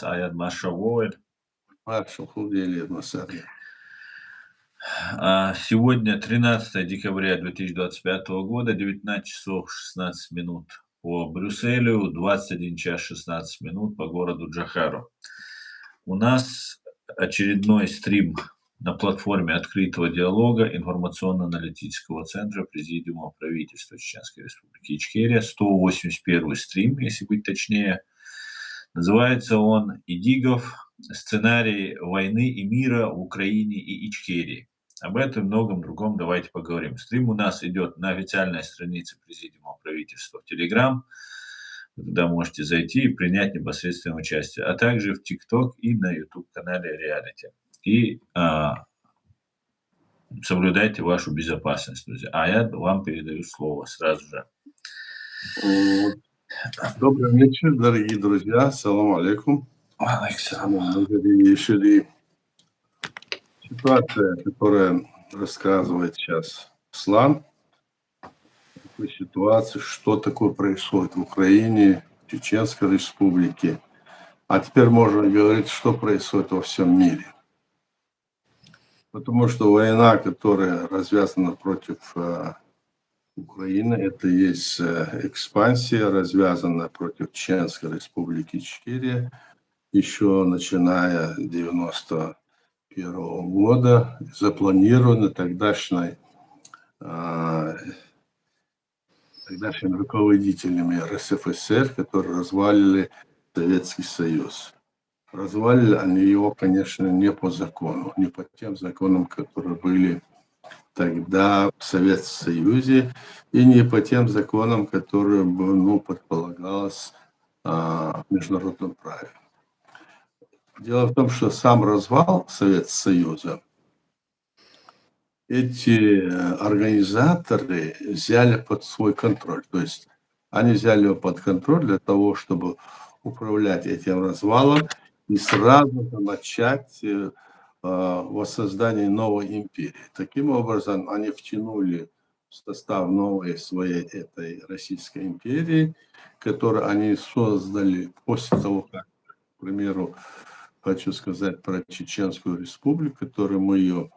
Ayad Машавоид. Маршал Худели Масади. Сегодня 13 декабря 2025 года, 19 часов 16 минут по Брюсселю, 21 час 16 минут по городу Джахару. У нас очередной стрим на платформе открытого диалога информационно-аналитического центра Президиума правительства Чеченской Республики Ичкерия. 181 стрим, если быть точнее. Называется он «Идигов. Сценарий войны и мира в Украине и Ичкерии». Об этом и многом другом давайте поговорим. Стрим у нас идет на официальной странице Президиума правительства в Telegram. Вы туда можете зайти и принять непосредственное участие, а также в TikTok и на YouTube-канале Reality. И соблюдайте вашу безопасность, друзья. А я вам передаю слово сразу же. Добрый вечер, дорогие друзья. Салам алейкум. Мы решили ситуация, которая рассказывает сейчас Аслан, такой ситуации, что такое происходит в Украине, в Чеченской Республике. А теперь можно говорить, что происходит во всем мире. Потому что война, которая развязана против Украины, это есть экспансия, развязанная против Чеченской Республики Ичкерия, еще начиная с 91 года, запланировано тогдашними руководителями РСФСР, которые развалили Советский Союз. Развалили они его, конечно, не по закону, не по тем законам, которые были тогда в Советском Союзе, и не по тем законам, которые предполагалось в международном праве. Дело в том, что сам развал Советского Союза эти организаторы взяли под свой контроль. То есть они взяли его под контроль для того, чтобы управлять этим развалом и сразу начать воссоздание новой империи. Таким образом, они втянули в состав новой своей этой Российской империи, которую они создали после того, как, к примеру, хочу сказать про Чеченскую Республику, которую мы ее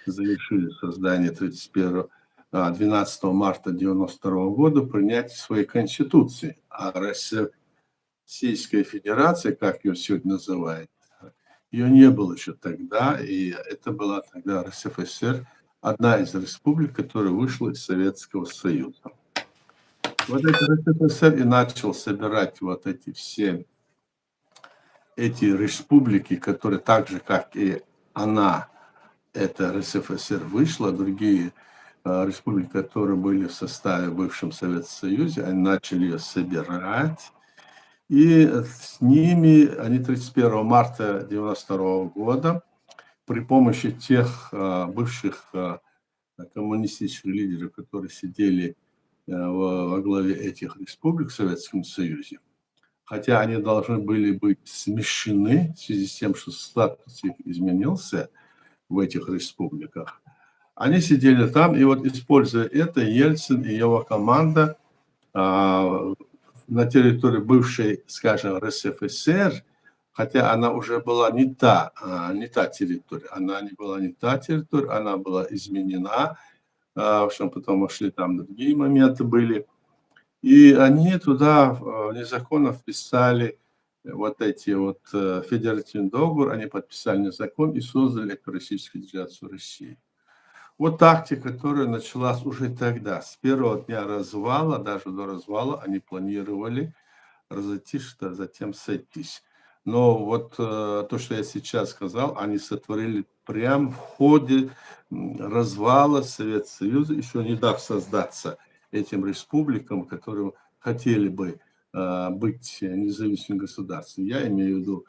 завершили создание 12 марта 1992 года, принятие своей конституции. А Российская Федерация, как ее сегодня называют, ее не было еще тогда, и это была тогда РСФСР, одна из республик, которая вышла из Советского Союза. Вот этот РСФСР и начал собирать вот эти все эти республики, которые так же, как и она, это РСФСР, вышла, другие республики, которые были в составе бывшем Советском Союзе, они начали ее собирать. И с ними они 31 марта 1992 года при помощи тех бывших коммунистических лидеров, которые сидели во главе этих республик в Советском Союзе, хотя они должны были быть смещены в связи с тем, что статус их изменился в этих республиках, они сидели там, и вот используя это, Ельцин и его команда на территории бывшей, скажем, РСФСР, хотя она уже была не та территория, она не была не та территория, она была изменена, в общем, потом шли там другие моменты были, и они туда незаконно вписали вот эти вот федеративный договор, они подписали незакон и создали Российскую Федерацию России. Вот тактика, которая началась уже тогда, с первого дня развала, даже до развала, они планировали разойтись, затем сойтись. Но вот то, что я сейчас сказал, они сотворили прямо в ходе развала Советского Союза, еще не дав создаться этим республикам, которые хотели бы быть независимым государством. Я имею в виду,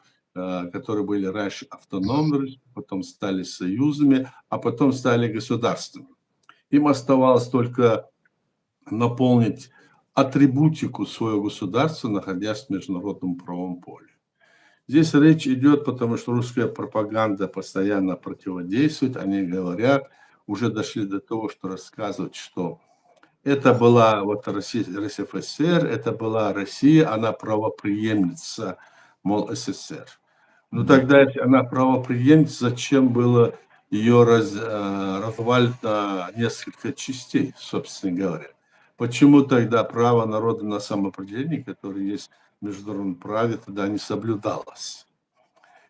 которые были раньше автономными, потом стали союзами, а потом стали государствами. Им оставалось только наполнить атрибутику своего государства, находясь в международном правовом поле. Здесь речь идет, потому что русская пропаганда постоянно противодействует, они говорят, уже дошли до того, что рассказывают, что это была вот РСФСР, это была Россия, она правопреемница мол, СССР. Ну тогда, если она правопреемница, зачем было ее развалить на несколько частей, собственно говоря? Почему тогда право народа на самоопределение, которое есть в международном праве, тогда не соблюдалось?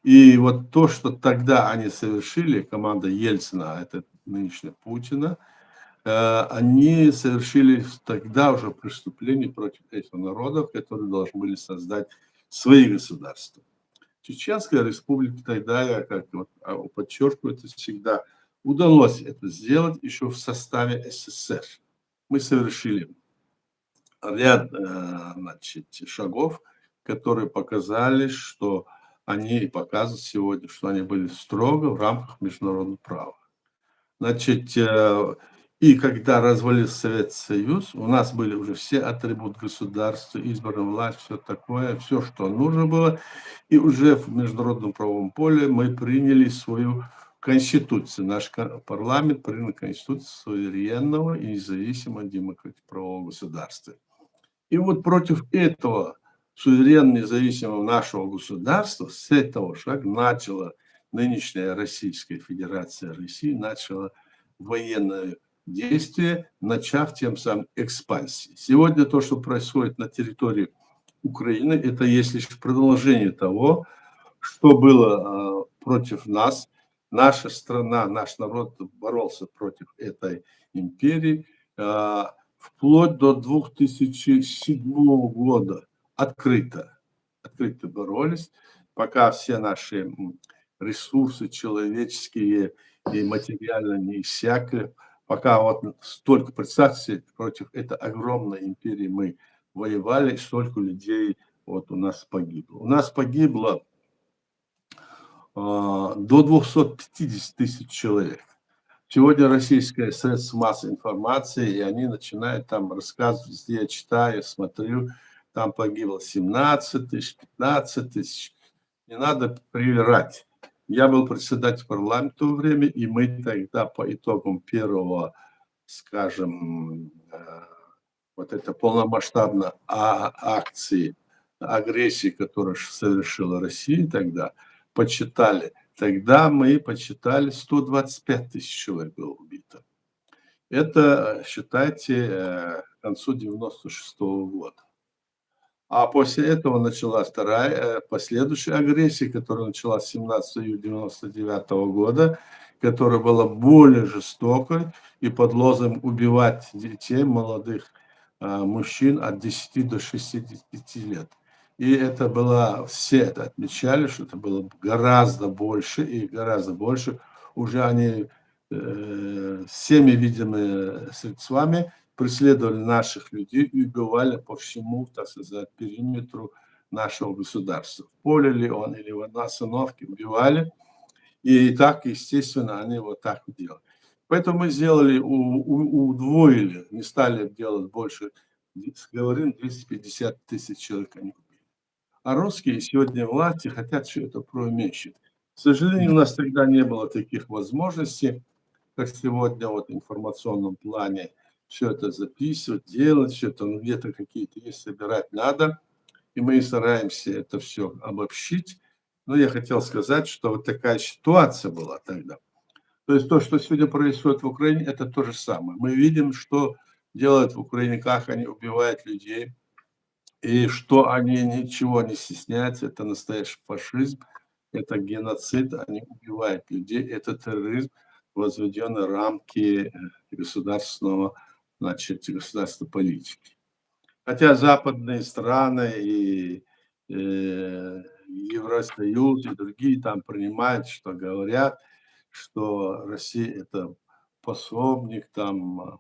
И вот то, что тогда они совершили, команда Ельцина, а это нынешняя Путина, они совершили тогда уже преступление против этих народов, которые должны были создать свои государства. Чеченская республика тогда, я как вот подчеркиваю это всегда, удалось это сделать еще в составе СССР. Мы совершили ряд значит, шагов, которые показали, что они и показывают сегодня, что они были строго в рамках международного права. Значит, и когда развалился Советский Союз, у нас были уже все атрибуты государства, избранная власть, все такое, все, что нужно было. И уже в международном правовом поле мы приняли свою конституцию. Наш парламент принял конституцию суверенного и независимого демократического государства. И вот против этого суверенно независимого нашего государства, с этого шага начала нынешняя Российская Федерация России, начала военное действие, начав тем самым экспансии. Сегодня то, что происходит на территории Украины, это есть лишь продолжение того, что было против нас. Наша страна, наш народ боролся против этой империи вплоть до 2007 года открыто боролись, пока все наши ресурсы человеческие и материально не иссякли, пока вот столько, представьте, против этой огромной империи мы воевали, столько людей вот у нас погибло. У нас погибло до 250 тысяч человек. Сегодня российское средство массовой информации, и они начинают там рассказывать, везде я читаю, смотрю, там погибло 17 тысяч, 15 тысяч. Не надо привирать. Я был председателем парламента в то время, и мы тогда по итогам первого, скажем, вот это полномасштабной акции, агрессии, которую совершила Россия тогда, почитали. Тогда мы почитали 125 тысяч человек было убито. Это, считайте, к концу 96-го года. А после этого началась вторая, последующая агрессия, которая началась 17 июля 99 года, которая была более жестокой и под лозунгом убивать детей, молодых мужчин от 10 до 65 лет. И это было, все это отмечали, что это было гораздо больше, и гораздо больше уже они всеми видимыми средствами преследовали наших людей и убивали по всему, так сказать, периметру нашего государства. В поле ли он или на остановке убивали. И так, естественно, они вот так делали. Поэтому мы сделали, удвоили, не стали делать больше, говорим, 250 тысяч человек они убили. А русские сегодня власти хотят все это преуменьшить. К сожалению, у нас тогда не было таких возможностей, как сегодня вот в информационном плане, все это записывать, делать, все это, ну, где-то какие-то есть, собирать надо. И мы стараемся это все обобщить. Но я хотел сказать, что вот такая ситуация была тогда. То есть то, что сегодня происходит в Украине, это то же самое. Мы видим, что делают в Украине, как они убивают людей, и что они ничего не стесняются. Это настоящий фашизм, это геноцид, они убивают людей, это терроризм, возведенный в рамки государственного, значит, государственной политики. Хотя западные страны и Евросоюз и другие там принимают, что говорят, что Россия это пособник там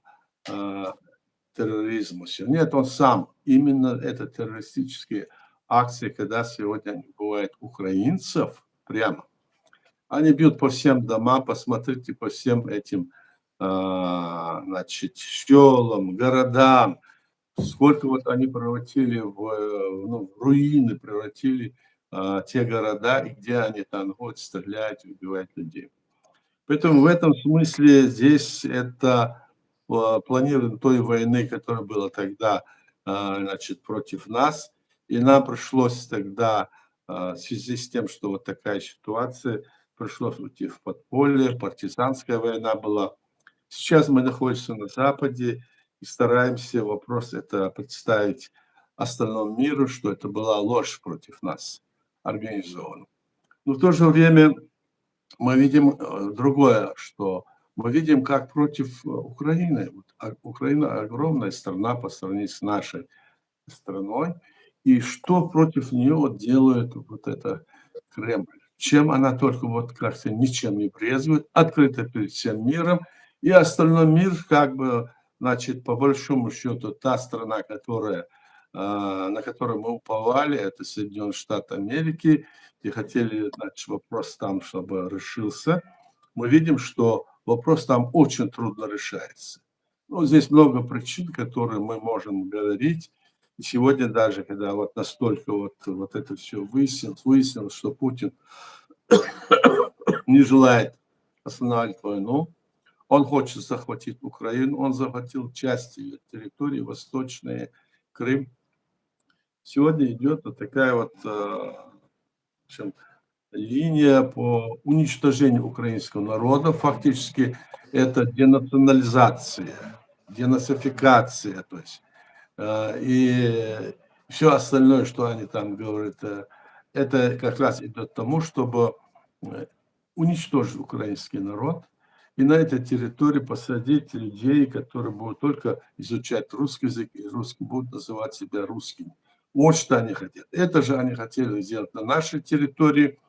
терроризму. Нет, он сам. Именно это террористические акции, когда сегодня они убивают украинцев прямо. Они бьют по всем домам, посмотрите, по всем этим, значит, селам, городам. Сколько вот они превратили в руины, превратили те города, и где они там вот стреляют, убивают людей. Поэтому в этом смысле здесь это планирование той войны, которая была тогда, значит, против нас, и нам пришлось тогда в связи с тем, что вот такая ситуация, пришлось уйти в подполье, партизанская война была. Сейчас мы находимся на Западе и стараемся вопрос это представить остальному миру, что это была ложь против нас организована. Но в то же время мы видим другое, что мы видим, как против Украины. Украина огромная страна по сравнению с нашей страной. И что против нее делает вот это Кремль? Чем она только вот как-то ничем не брезгует, открыто перед всем миром. И остальной мир, как бы, значит, по большому счету, та страна, на которую мы уповали, это Соединенные Штаты Америки, и хотели, значит, вопрос там, чтобы решился. Мы видим, что вопрос там очень трудно решается. Ну, здесь много причин, которые мы можем говорить. И сегодня даже, когда вот настолько вот это все выяснилось, что Путин не желает останавливать войну, он хочет захватить Украину, он захватил часть ее территории, восточные, Крым. Сегодня идет вот такая вот в общем, линия по уничтожению украинского народа. Фактически это денационализация, денацификация, то есть и все остальное, что они там говорят, это как раз идет к тому, чтобы уничтожить украинский народ и на этой территории посадить людей, которые будут только изучать русский язык и будут называть себя русскими. Вот что они хотят. Это же они хотели сделать на нашей территории,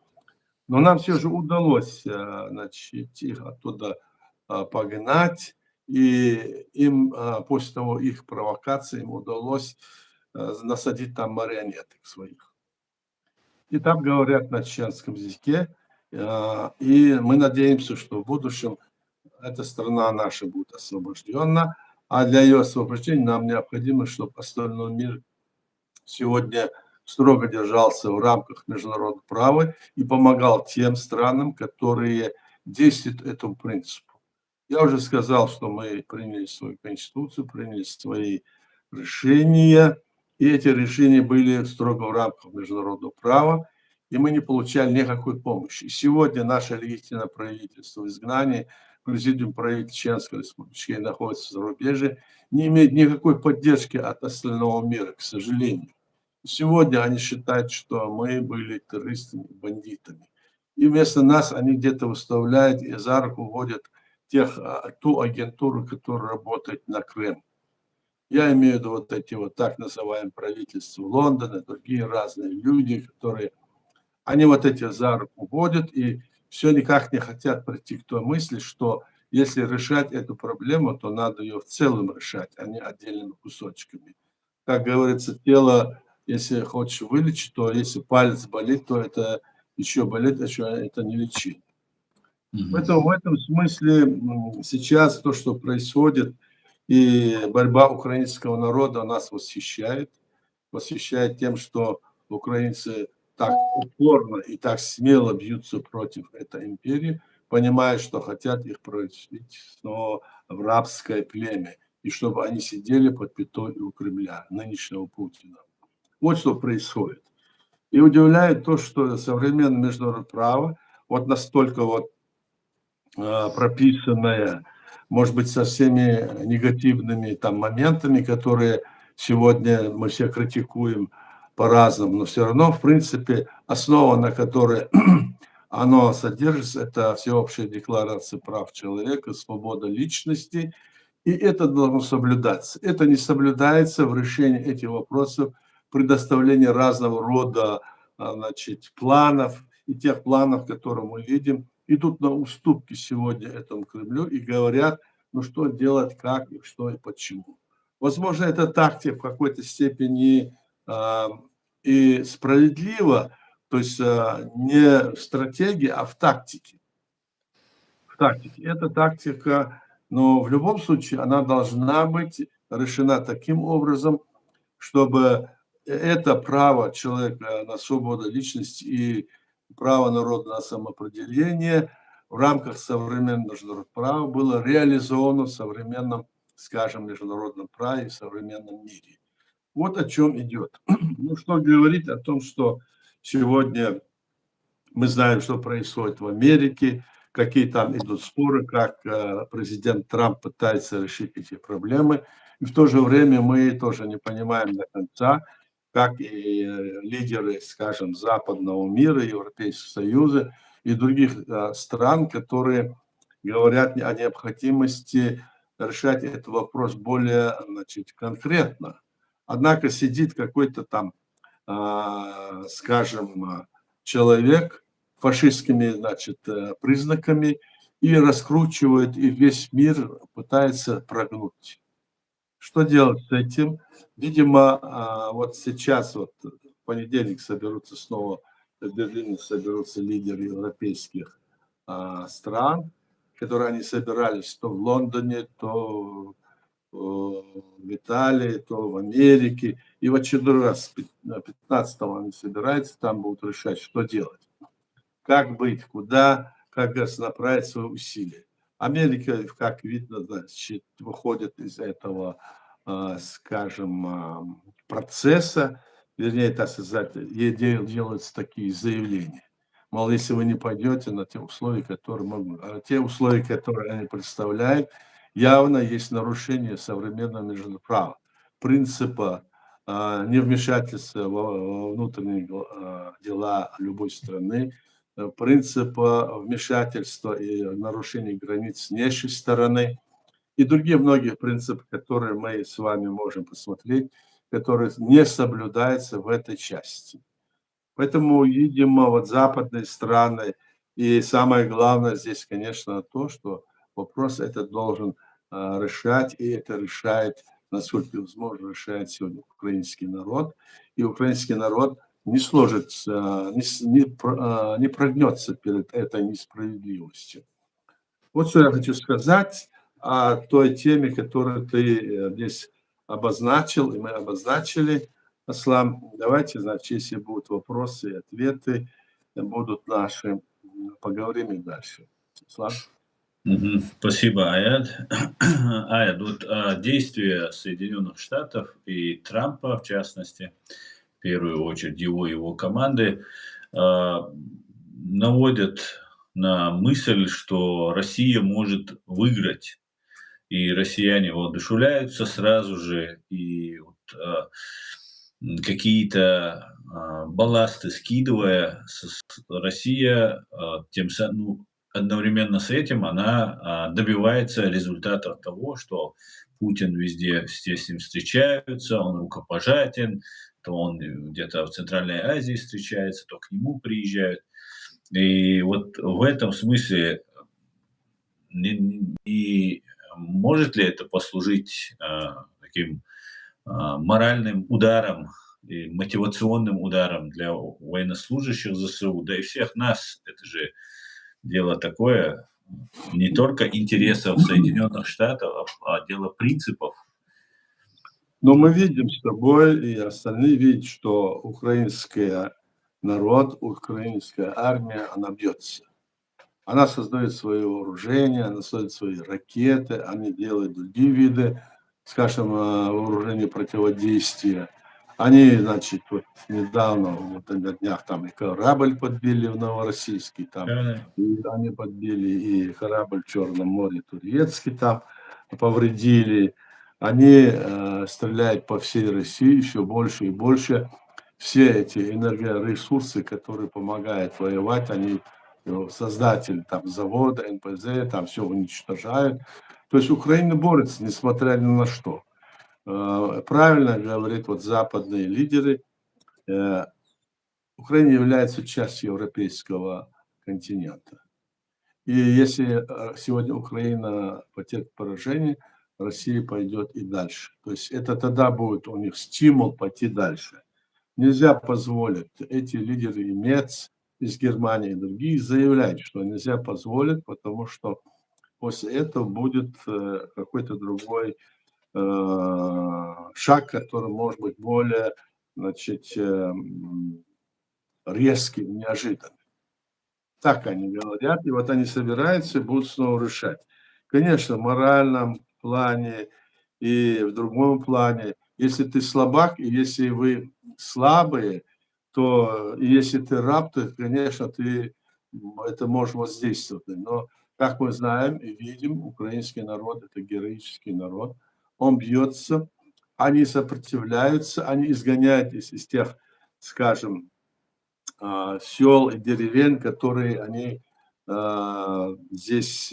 но нам все же удалось, значит, их оттуда погнать. И им после того их провокации им удалось насадить там марионеток своих. И там говорят на чеченском языке. И мы надеемся, что в будущем эта страна наша будет освобождена. А для ее освобождения нам необходимо, чтобы остальной мир сегодня строго держался в рамках международного права и помогал тем странам, которые действуют этому принципу. Я уже сказал, что мы приняли свою конституцию, приняли свои решения, и эти решения были строго в рамках международного права, и мы не получали никакой помощи. И сегодня наше легитимное правительство в изгнании, президиум правительства Чеченской Республики находится в зарубежье, не имеет никакой поддержки от остального мира, к сожалению. Сегодня они считают, что мы были террористами, бандитами. И вместо нас они где-то выставляют и за руку водят ту агентуру, которая работает на Крым. Я имею в виду вот эти вот так называемые правительства Лондона, другие разные люди, которые, они вот эти за руку водят и все никак не хотят прийти к той мысли, что если решать эту проблему, то надо ее в целом решать, а не отдельными кусочками. Как говорится, тело, если хочешь вылечить, то если палец болит, то это еще болит, еще это не лечить. Поэтому в этом смысле сейчас то, что происходит, и борьба украинского народа нас восхищает. Восхищает тем, что украинцы так упорно и так смело бьются против этой империи, понимая, что хотят их превратить снова в рабское племя, и чтобы они сидели под пятой у Кремля, нынешнего Путина. Вот что происходит. И удивляет то, что современное международное право вот настолько вот прописанное, может быть, со всеми негативными там моментами, которые сегодня мы все критикуем по-разному, но все равно, в принципе, основа, на которой оно содержится, это всеобщая декларация прав человека, свобода личности, и это должно соблюдаться. Это не соблюдается в решении этих вопросов, предоставлении разного рода, значит, планов, и тех планов, которые мы видим, идут на уступки сегодня этому Кремлю и говорят, ну что делать, как, и что и почему. Возможно, это тактика в какой-то степени и справедлива, то есть не в стратегии, а в тактике. В тактике. Эта тактика, но в любом случае она должна быть решена таким образом, чтобы это право человека на свободу личности и право народа на самоопределение в рамках современного международного права было реализовано в современном, скажем, международном праве, в современном мире. Вот о чем идет. Ну, что говорить о том, что Сегодня мы знаем, что происходит в Америке, какие там идут споры, как президент Трамп пытается решить эти проблемы. И в то же время мы тоже не понимаем до конца, как и лидеры, скажем, западного мира, Европейского Союза и других стран, которые говорят о необходимости решать этот вопрос более, значит, конкретно. Однако сидит какой-то там, скажем, человек фашистскими, значит, признаками и раскручивает, и весь мир пытается прогнуть. Что делать с этим? Видимо, вот сейчас, вот в понедельник соберутся снова, в Берлине соберутся лидеры европейских стран, которые они собирались то в Лондоне, то в Италии, то в Америке. И в очередной раз 15-го они собираются, там будут решать, что делать. Как быть, куда, как направить свои усилия. Америка, как видно, значит, выходит из этого, скажем, процесса, вернее, так сказать, ей делаются такие заявления. Мол, если вы не пойдете на те условия, которые они представляют, явно есть нарушение современного международного права, принципа невмешательства во внутренние дела любой страны, принципа вмешательства и нарушения границ с внешней стороны и другие многие принципы, которые мы с вами можем посмотреть, которые не соблюдаются в этой части. Поэтому, видимо, вот западные страны, и самое главное здесь, конечно, то, что вопрос этот должен решать, и это решает, насколько возможно, решает сегодня украинский народ. И украинский народ не сложится, не прогнется перед этой несправедливостью. Вот что я хочу сказать о той теме, которую ты здесь обозначил, и мы обозначили. Аслан, давайте, значит, если будут вопросы и ответы, будут наши, поговорим и дальше. Аслан? Спасибо, Аят. Аят, вот действия Соединенных Штатов и Трампа, в частности, в первую очередь его команды, наводят на мысль, что Россия может выиграть. И россияне воодушевляются сразу же, и вот, какие-то балласты скидывая, Россия тем самым, одновременно с этим она добивается результатов того, что Путин везде все с ним встречаются, он рукопожатен, то он где-то в Центральной Азии встречается, то к нему приезжают. И вот в этом смысле не может ли это послужить таким моральным ударом и мотивационным ударом для военнослужащих ЗСУ, да и всех нас? Это же дело такое, не только интересов Соединенных Штатов, а дело принципов. Но мы видим с тобой, и остальные видят, что украинский народ, украинская армия, она бьется. Она создает свое вооружение, она создает свои ракеты, они делают другие виды, скажем, вооружения противодействия. Они, значит, вот недавно, вот на днях, там и корабль подбили в Новороссийске, там, и они подбили и корабль в Черном море турецкий, там повредили. Они стреляют по всей России еще больше и больше. Все эти энергоресурсы, которые помогают воевать, они создатели там завода, НПЗ, там все уничтожают. То есть Украина борется, несмотря ни на что. Правильно говорят вот западные лидеры, Украина является частью европейского континента. И если сегодня Украина потерпит поражение, Россия пойдет и дальше. То есть это тогда будет у них стимул пойти дальше. Нельзя позволить, эти лидеры и МЕЦ из Германии и другие заявляют, что нельзя позволить, потому что после этого будет какой-то другой шаг, который может быть более, значит, резкий, неожиданный. Так они говорят, и вот они собираются и будут снова решать. Конечно, в моральном плане и в другом плане, если ты слабак, и если вы слабые, то если ты раб, то, конечно, ты это можешь воздействовать. Но, как мы знаем и видим, украинский народ – это героический народ. Он бьется, они сопротивляются, они изгоняют из тех, скажем, сел и деревень, которые они здесь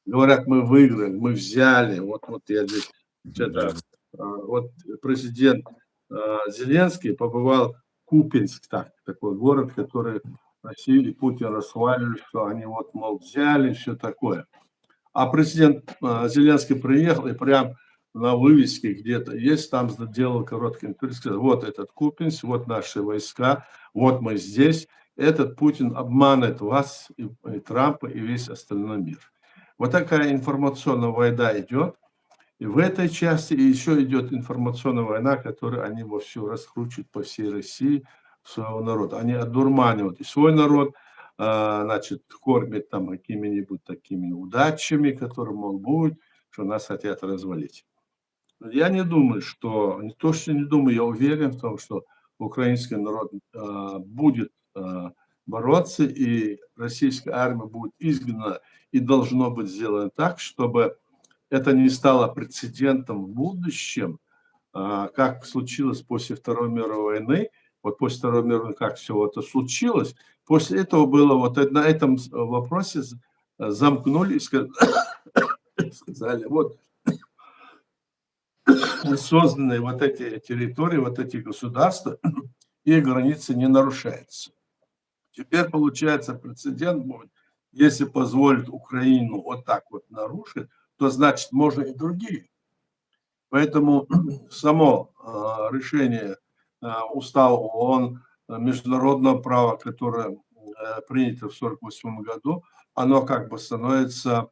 говорят, мы выиграли, мы взяли. Вот я здесь Да. вот президент Зеленский побывал в Купинск, такой город, который Россия и Путин расхваливали, что они вот, мол, взяли, все такое. А президент Зеленский приехал и прям на вывеске где-то есть, там сделал короткий интервью, сказал, вот этот Купинск, вот наши войска, вот мы здесь. Этот Путин обманывает вас, и Трампа, и весь остальной мир. Вот такая информационная война идет. И в этой части еще идет информационная война, которую они вовсю раскручивают по всей России своего народа. Они одурманивают и свой народ, значит, кормят там какими-нибудь такими удачами, которые, мол, будут, что нас хотят развалить. Я не думаю, что, не то, что не думаю, я уверен в том, что украинский народ будет бороться, и российская армия будет изгнана, и должно быть сделано так, чтобы это не стало прецедентом в будущем, как случилось после Второй мировой войны. Вот после Второй мировой войны, как все это случилось, после этого было вот на этом вопросе замкнули и сказали, вот созданы вот эти территории, вот эти государства, и границы не нарушаются. Теперь получается прецедент будет, если позволит Украину вот так вот нарушить, то значит можно и другие. Поэтому само решение устава ООН, международного права, которое принято в 1948 году, оно как бы становится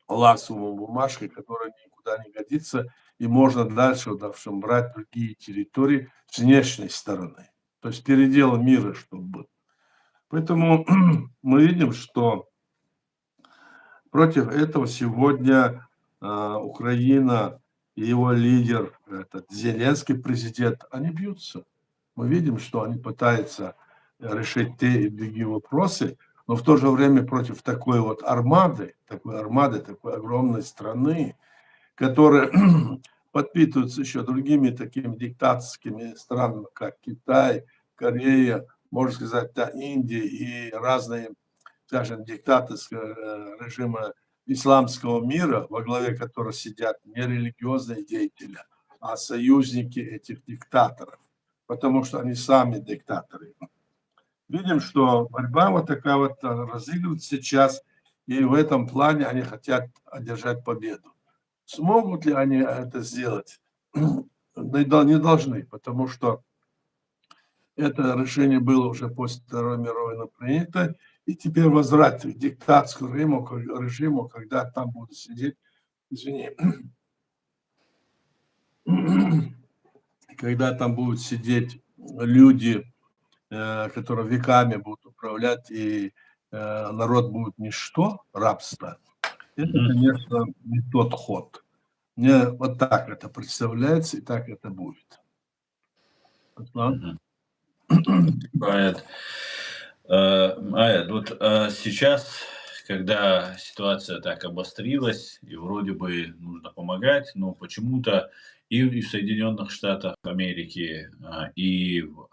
лакмусовой бумажкой, которая никуда не годится, и можно дальше, в общем, брать другие территории с внешней стороны. То есть передел мира, чтобы был. Поэтому мы видим, что против этого сегодня Украина и его лидер, этот Зеленский президент, они бьются. Мы видим, что они пытаются решить те и другие вопросы, но в то же время против такой вот армады, такой огромной страны, которая подпитывается еще другими такими диктаторскими странами, как Китай, Корея, можно сказать, да, Индия и разные, скажем, диктаторские режимы исламского мира, во главе которых сидят не религиозные деятели, а союзники этих диктаторов, потому что они сами диктаторы. Видим, что борьба вот такая вот разыгрывается сейчас, и в этом плане они хотят одержать победу. Смогут ли они это сделать? Не должны, потому что это решение было уже после Второй мировой войны принято, и теперь возврат к диктаторскому режиму, когда там будут сидеть, когда там будут сидеть люди, которые веками будут управлять, и народ будет ничто, рабство, это, конечно, не тот ход. Мне вот так это представляется, и так это будет. Аят, вот сейчас, когда ситуация так обострилась, и вроде бы нужно помогать, но почему-то и в Соединенных Штатах Америки, и в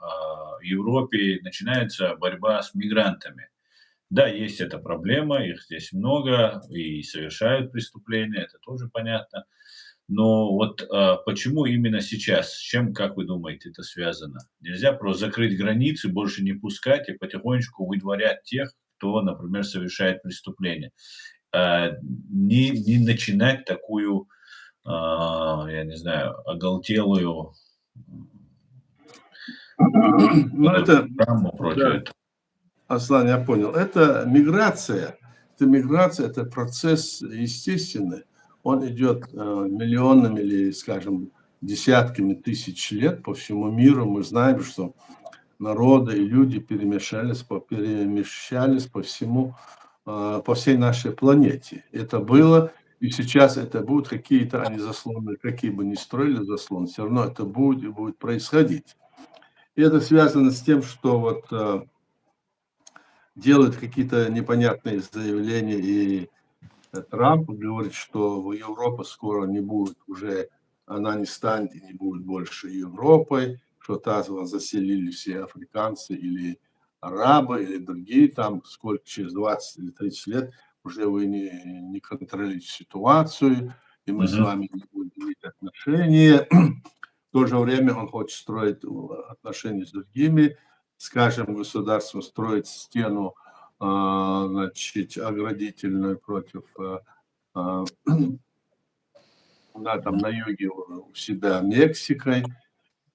Европе начинается борьба с мигрантами. Да, есть эта проблема, их здесь много, и совершают преступления, это тоже понятно. Но вот почему именно сейчас? С чем, как вы думаете, это связано? Нельзя просто закрыть границы, больше не пускать и потихонечку выдворять тех, кто, например, совершает преступление. Не начинать такую, я не знаю, оголтелую программу против этого. Аслан, я понял. Это миграция, это процесс естественный. Он идет миллионами или, скажем, десятками тысяч лет по всему миру. Мы знаем, что народы и люди перемещались по всей нашей планете. Это было, и сейчас это будут какие-то они заслоны, какие бы ни строили заслоны, все равно это будет и будет происходить. И это связано с тем, что вот делают какие-то непонятные заявления, и Трамп говорит, что Европа скоро не будет уже, она не станет и не будет больше Европой, что там заселили все африканцы или арабы, или другие там, сколько через 20 или 30 лет уже вы не контролируете ситуацию, и мы с Мгм. вами не будем иметь отношения. В то же время он хочет строить отношения с другими, скажем, государством, строить стену, значит, оградительную против, а, да, там на юге у себя Мексикой.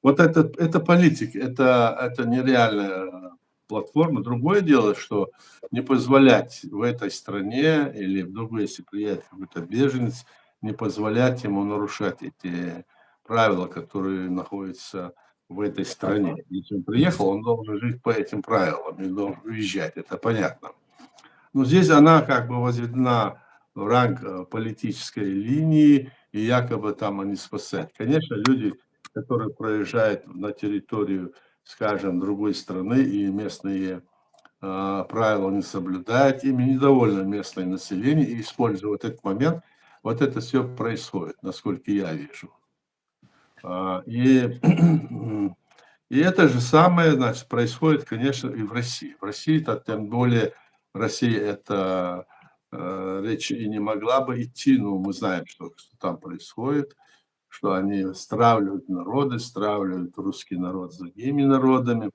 Вот это политика, это нереальная платформа. Другое дело, что не позволять в этой стране или в другой, если приедет какой-то беженец, не позволять ему нарушать эти правила, которые находятся в этой стране. Если он приехал, он должен жить по этим правилам, не должен уезжать, это понятно. Но здесь она как бы возведена в ранг политической линии, и якобы там они спасают. Конечно, люди, которые проезжают на территорию, скажем, другой страны, и местные правила не соблюдают, ими недовольно местное население, и используя вот этот момент, вот это все происходит, насколько я вижу. А, И И это же самое, значит, происходит, конечно, и в России. В России-то тем более, в России это речь и не могла бы идти, но мы знаем, что там происходит, что они стравливают народы, стравливают русский народ с другими народами,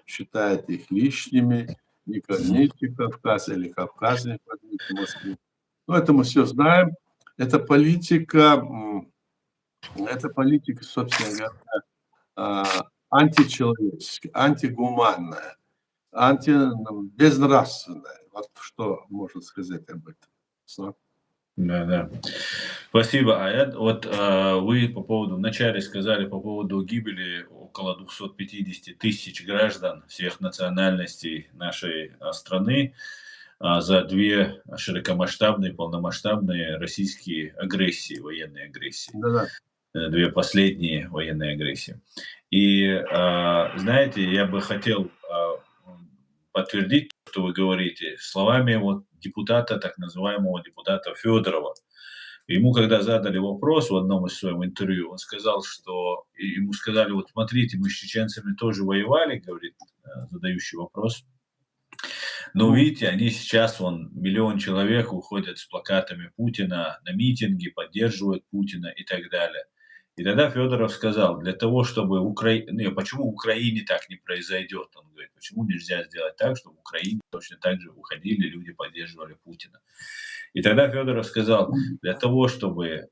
считают их лишними, не кормите Кавказ или Кавказ не кормите Москву. Ну, это мы все знаем. Это политика, собственно говоря, античеловеческое, антигуманное, безнравственное. Вот что можно сказать об этом. Да-да. Спасибо. А я вот, вы по поводу вначале сказали по поводу гибели около 250 тысяч граждан всех национальностей нашей, страны, за 2 широкомасштабные, полномасштабные российские агрессии, военные агрессии. Да-да. 2 последние военные агрессии. И, знаете, я бы хотел, подтвердить, что вы говорите, словами вот депутата, так называемого депутата Федорова. Ему, когда задали вопрос в одном из своем интервью, он сказал, что ему сказали: вот смотрите, мы с чеченцами тоже воевали, говорит, задающий вопрос. Но Мгм. видите, они сейчас, вон, 1 человек уходят с плакатами Путина на митинги, поддерживают Путина и так далее. И тогда Федоров сказал, для того, чтобы почему в Украине так не произойдет, он говорит, почему нельзя сделать так, чтобы в Украине точно так же уходили люди, поддерживали Путина. И тогда Федоров сказал, для того, чтобы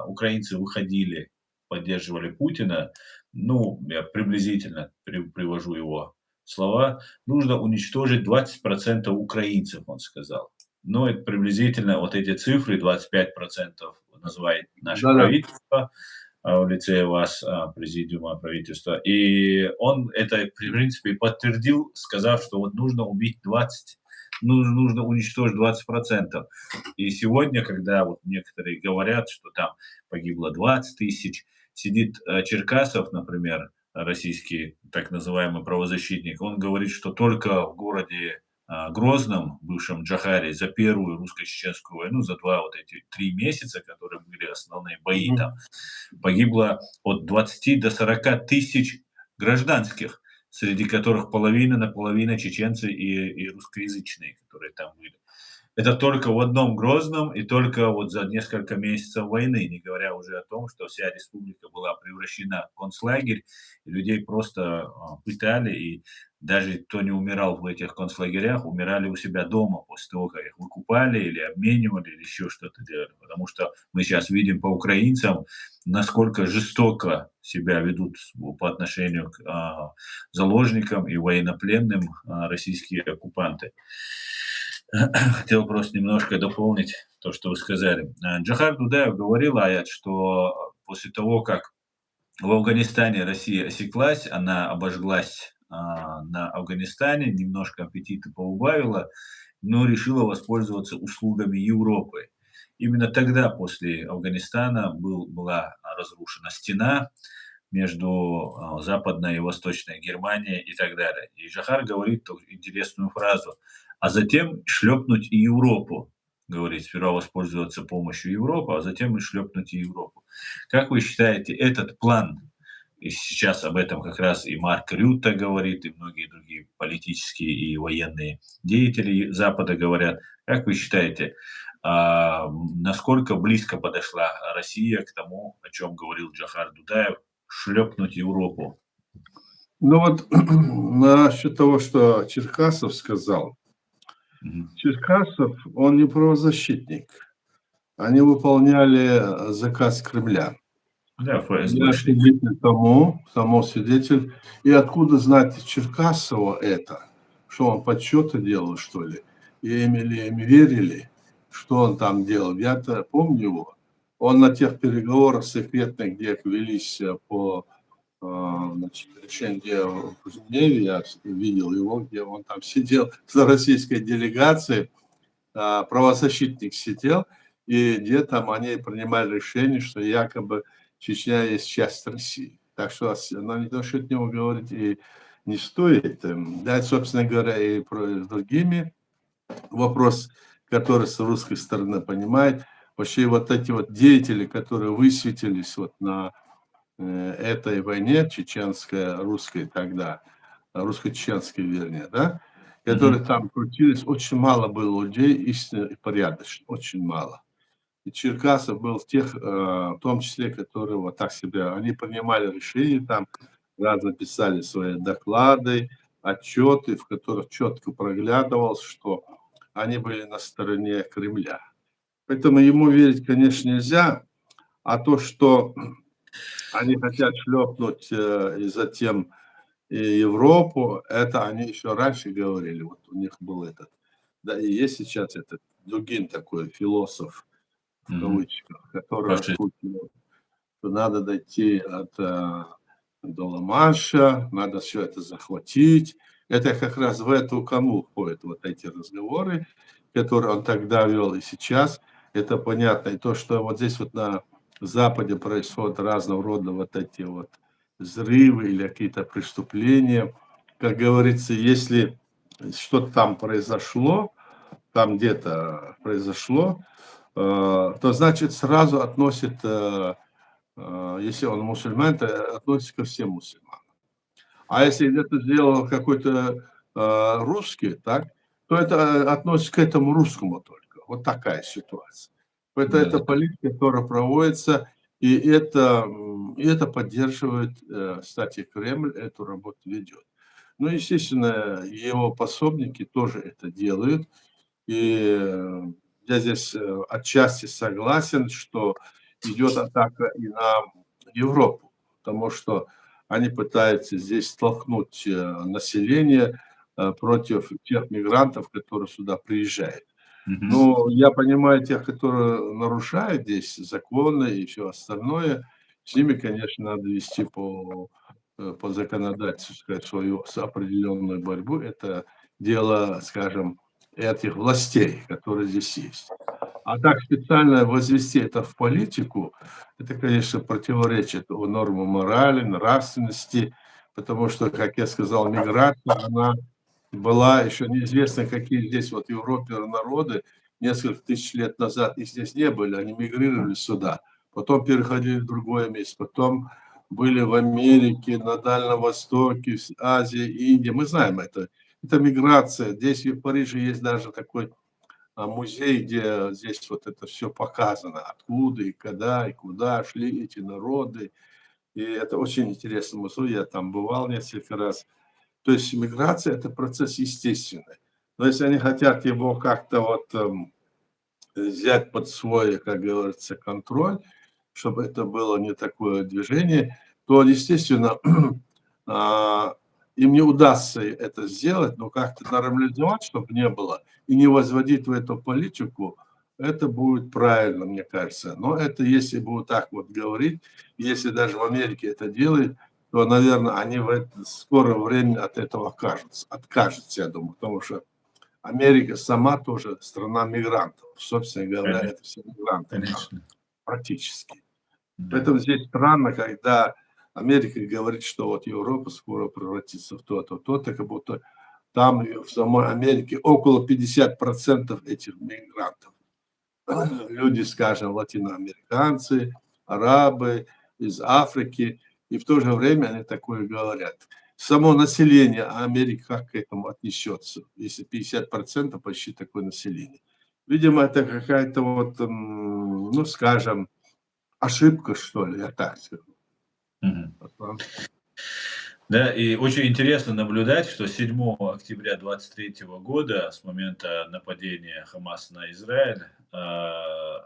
украинцы выходили, поддерживали Путина, ну, я приблизительно привожу его слова, нужно уничтожить 20% украинцев, он сказал. Но это приблизительно вот эти цифры, 25% называет наше Да-да. правительство, в лице вас, президиума правительства. И он это, в принципе, подтвердил, сказав, что вот нужно убить 20, нужно уничтожить 20%. И сегодня, когда вот некоторые говорят, что там погибло 20 тысяч, сидит Черкасов, например, российский так называемый правозащитник, он говорит, что только в городе Грозном, бывшем Джахаре, за первую русско-чеченскую войну, за 2 вот эти 3 месяца, которые были основные бои Мгм. там, погибло от 20 до 40 тысяч гражданских, среди которых половина на половина чеченцы и русскоязычные, которые там были. Это только в одном Грозном и только вот за несколько месяцев войны, не говоря уже о том, что вся республика была превращена в концлагерь, и людей просто пытали, и даже кто не умирал в этих концлагерях, умирали у себя дома после того, как их выкупали или обменивали, или еще что-то делали. Потому что мы сейчас видим по украинцам, насколько жестоко себя ведут по отношению к заложникам и военнопленным российские оккупанты. Хотел просто немножко дополнить то, что вы сказали. Джохар Дудаев говорил, Аят, что после того, как в Афганистане Россия осеклась, она обожглась на Афганистане, немножко аппетита поубавила, но решила воспользоваться услугами Европы. Именно тогда, после Афганистана, была разрушена стена между Западной и Восточной Германией и так далее. И Джохар говорит такую интересную фразу: а затем шлепнуть и Европу. Говорит, сперва воспользоваться помощью Европы, а затем и шлепнуть и Европу. Как вы считаете, этот план, и сейчас об этом как раз и Марк Рютте говорит, и многие другие политические и военные деятели Запада говорят, как вы считаете, насколько близко подошла Россия к тому, о чем говорил Джохар Дудаев, шлепнуть Европу? Ну вот насчет того, что Черкасов сказал. Черкасов, он не правозащитник. Они выполняли заказ Кремля. Да, Я ФСБ. свидетель тому, само свидетель. И откуда знать Черкасова это? Что он подсчеты делал, что ли? И им верили, что он там делал. Я-то помню его. Он на тех переговорах секретных, где велись по решению в Женеве, я видел его, где он там сидел за российской делегацией, правозащитник сидел, и где там они принимали решение, что якобы Чечня есть часть России. Так что насчет него говорить и не стоит. Да, собственно говоря, и с другими вопрос, который с русской стороны понимает. Вообще вот эти вот деятели, которые высветились вот на этой войне, чеченской, русской тогда, русско-чеченской, вернее, да, которые там крутились, очень мало было людей истинно и порядочно, очень мало. И Черкасов был в тех, в том числе, которые вот так себя, они принимали решения там, разно писали свои доклады, отчеты, в которых четко проглядывалось, что они были на стороне Кремля. Поэтому ему верить, конечно, нельзя, а то, что они хотят шлепнуть и затем и Европу, это они еще раньше говорили. Вот у них был этот, да, и есть сейчас этот Дугин такой философ, в кавычках, который раскрутил, что надо дойти до Ла-Манша, надо все это захватить. Это как раз в эту канву входят вот эти разговоры, которые он тогда вел и сейчас. Это понятно. И то, что вот здесь вот на Западе происходят разного рода вот эти вот взрывы или какие-то преступления. Как говорится, если что-то там произошло, там где-то произошло, то значит сразу относит, если он мусульман, то относится ко всем мусульманам. А если это сделал какой-то русский, так, то это относится к этому русскому только. Вот такая ситуация. Поэтому это политика, которая проводится, и это поддерживает, кстати, Кремль эту работу ведет. Ну, естественно, его пособники тоже это делают. И я здесь отчасти согласен, что идет атака и на Европу, потому что они пытаются здесь столкнуть население против тех мигрантов, которые сюда приезжают. Но я понимаю тех, которые нарушают здесь законы и все остальное. С ними, конечно, надо вести по законодательству свою определенную борьбу. Это дело, скажем, этих властей, которые здесь есть. А так специально возвести это в политику, это, конечно, противоречит нормам морали, нравственности, потому что, как я сказал, миграция, она была еще неизвестно, какие здесь вот в Европе народы несколько тысяч лет назад, их здесь не были, они мигрировали сюда, потом переходили в другое место, потом были в Америке, на Дальнем Востоке, в Азии, Индии, мы знаем это. Это миграция. Здесь в Париже есть даже такой музей, где здесь вот это все показано, откуда и когда и куда шли эти народы. И это очень интересный музей, я там бывал несколько раз. То есть миграция – это процесс естественный. Но если они хотят его как-то вот взять под свой, как говорится, контроль, чтобы это было не такое движение, то, естественно, им не удастся это сделать, но как-то нормализовать, чтобы не было, и не возводить в эту политику, это будет правильно, мне кажется. Но это если будут так вот говорить, если даже в Америке это делают, то, наверное, они в скорое время от этого откажутся, я думаю, потому что Америка сама тоже страна мигрантов. Собственно говоря, это все мигранты. Конечно. Практически. Да. Поэтому здесь странно, когда Америка говорит, что вот Европа скоро превратится в то-то, то-то, как будто там в самой Америке около 50% этих мигрантов. Люди, скажем, латиноамериканцы, арабы из Африки, и в то же время они такое говорят. Само население Америки как к этому отнесется, если 50% почти такое население? Видимо, это какая-то вот, ну, скажем, ошибка, что ли, я так скажу. Мгм. Да, и очень интересно наблюдать, что 7 октября 23 года, с момента нападения Хамас на Израиль,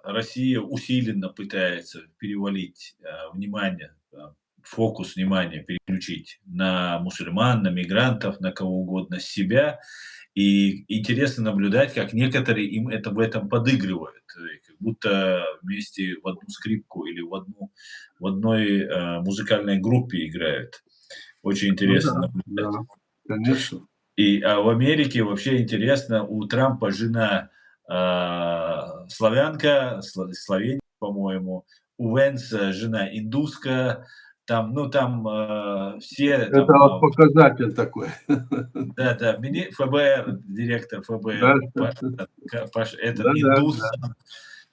Россия усиленно пытается перевалить внимание, фокус внимания переключить на мусульман, на мигрантов, на кого угодно, с себя. И интересно наблюдать, как некоторые им это в этом подыгрывают, как будто вместе в одну скрипку или в одной музыкальной группе играют. Очень Ну да, интересно да, наблюдать. конечно. В Америке вообще интересно, у Трампа жена, славянка, Словения, по-моему, у Венса жена индуска, там, ну, там, все Это там, вот показатель такой. да-да, ФБР, директор Да, ФБР, этот да, индус. да.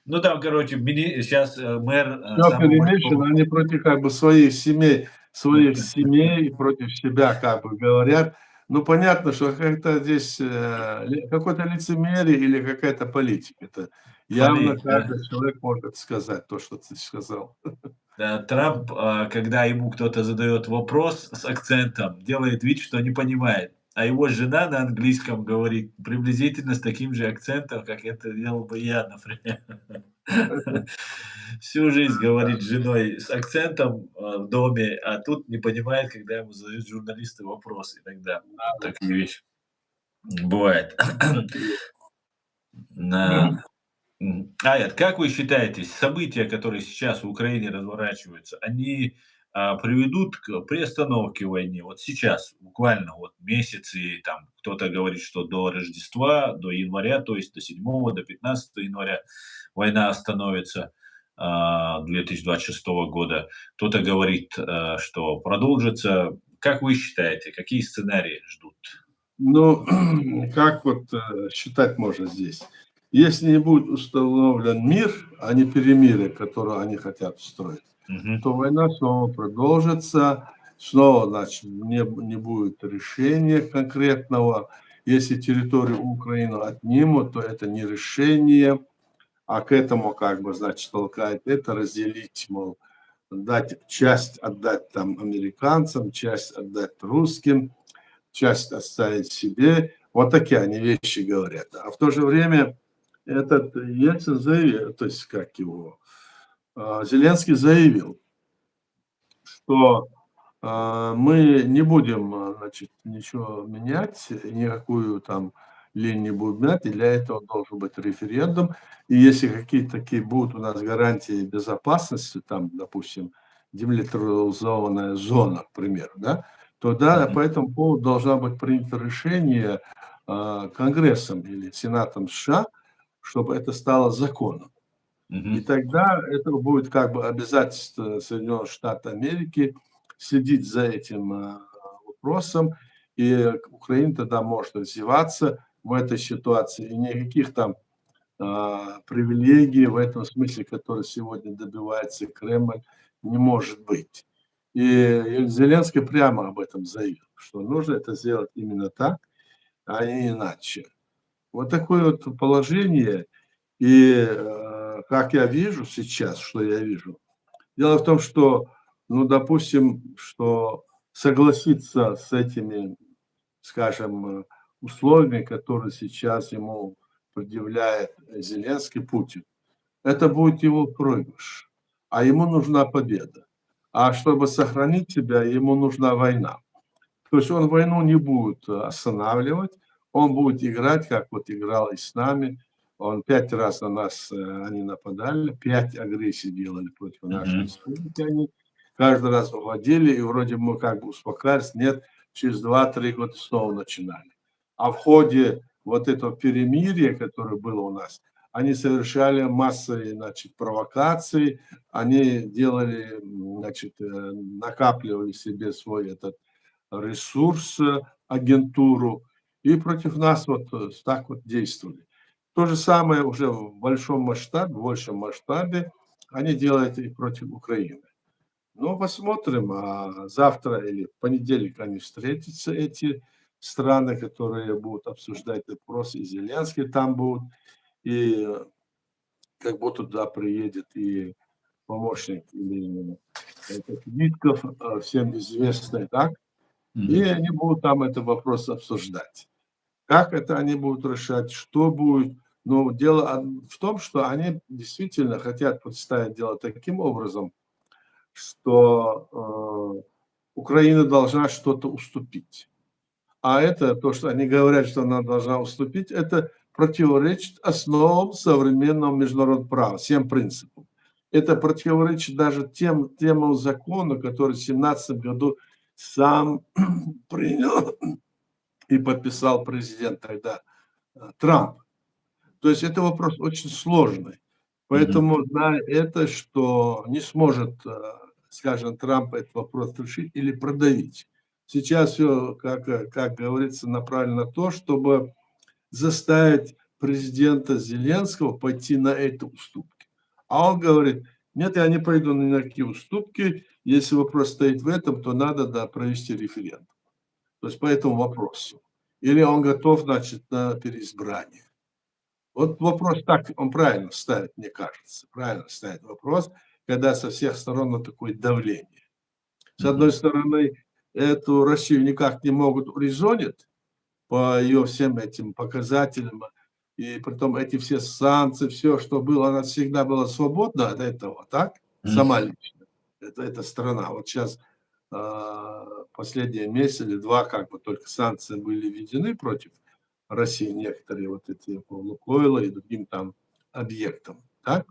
Ну, там, короче, сейчас мэр, Все самого перемешано, большого. они против как бы своих семей против себя как бы говорят. Ну, понятно, что как-то здесь какое-то лицемерие или какая-то политика. Это явно Да. каждый человек может сказать то, что ты сказал. Да, Трамп, когда ему кто-то задает вопрос с акцентом, делает вид, что не понимает. А его жена на английском говорит приблизительно с таким же акцентом, как это делал бы я, например. Всю жизнь говорит с женой с акцентом в доме, а тут не понимает, когда ему задают журналисты вопрос. Иногда такие вещи бывает. На Аят, как вы считаете, события, которые сейчас в Украине разворачиваются, они, приведут к приостановке войны? Вот сейчас, буквально вот месяцы, там кто-то говорит, что до Рождества, до января, то есть до 7 до 15 января война остановится, 2026 года. Кто-то говорит, что продолжится. Как вы считаете, какие сценарии ждут? Ну, как вот считать можно здесь? Если не будет установлен мир, а не перемирие, которое они хотят устроить, Мгм. то война снова продолжится, снова, значит, не будет решения конкретного. Если территорию Украины отнимут, то это не решение, а к этому, как бы, значит, толкает это разделить, мол, дать часть отдать там американцам, часть отдать русским, часть оставить себе. Вот такие они вещи говорят. А в то же время этот Ельцин заявил, то есть как его, Зеленский заявил, что мы не будем, значит, ничего менять, никакую там линию не будем менять, и для этого должен быть референдум. И если какие-то такие будут у нас гарантии безопасности, там, допустим, демилитаризованная зона, к примеру, да, то да, Мгм. по этому поводу должно быть принято решение Конгрессом или Сенатом США, чтобы это стало законом. И Мгм. тогда это будет как бы обязательство Соединенных Штатов Америки следить за этим вопросом, и Украина тогда может развиваться в этой ситуации, и никаких там привилегий в этом смысле, которые сегодня добивается Кремль, не может быть. И Зеленский прямо об этом заявил, что нужно это сделать именно так, а не иначе. Вот такое вот положение. И как я вижу сейчас, что я вижу, дело в том, что, ну, допустим, что согласиться с этими, скажем, условиями, которые сейчас ему предъявляет Зеленский Путин, это будет его проигрыш. А ему нужна победа. А чтобы сохранить себя, ему нужна война. То есть он войну не будет останавливать, он будет играть, как вот играл и с нами. Он 5 раз на нас они нападали, 5 агрессий делали против нашей Мгм. республики они. Каждый раз выводили, и вроде мы как бы успокаивались. Нет, через 2-3 года снова начинали. А в ходе вот этого перемирия, которое было у нас, они совершали массовые, значит, провокации, они делали, значит, накапливали себе свой этот ресурс, агентуру, и против нас вот так вот действовали. То же самое уже в большом масштабе, в большем масштабе они делают и против Украины. Ну, посмотрим, завтра или в понедельник они встретятся, эти страны, которые будут обсуждать вопрос, и Зеленский там будут, и как будто туда приедет и помощник, или Витков, всем известный, так? И они будут там этот вопрос обсуждать. Как это они будут решать, что будет. Но дело в том, что они действительно хотят представить дело таким образом, что Украина должна что-то уступить. А это, то, что они говорят, что она должна уступить, это противоречит основам современного международного права, всем принципам. Это противоречит даже тем закону, который в 2017 году сам принял и подписал президент тогда Трамп. То есть это вопрос очень сложный. Поэтому, зная это, что не сможет, скажем, Трамп этот вопрос решить или продавить. Сейчас все, как говорится, направлено на то, чтобы заставить президента Зеленского пойти на эти уступки. А он говорит, нет, я не пойду ни на какие уступки, если вопрос стоит в этом, то надо провести референдум. То есть по этому вопросу. Или он готов, значит, на переизбрание. Вот вопрос так, он правильно ставит, мне кажется, правильно ставит вопрос, когда со всех сторон на такое давление. С одной стороны, эту Россию никак не могут урезонить по ее всем этим показателям, и притом эти все санкции, все, что было, она всегда была свободна от этого, так? Сама лично. Это страна. Вот сейчас последние месяц или два, как бы только санкции были введены против России, некоторые вот эти по Лукойлу и другим там объектам, так?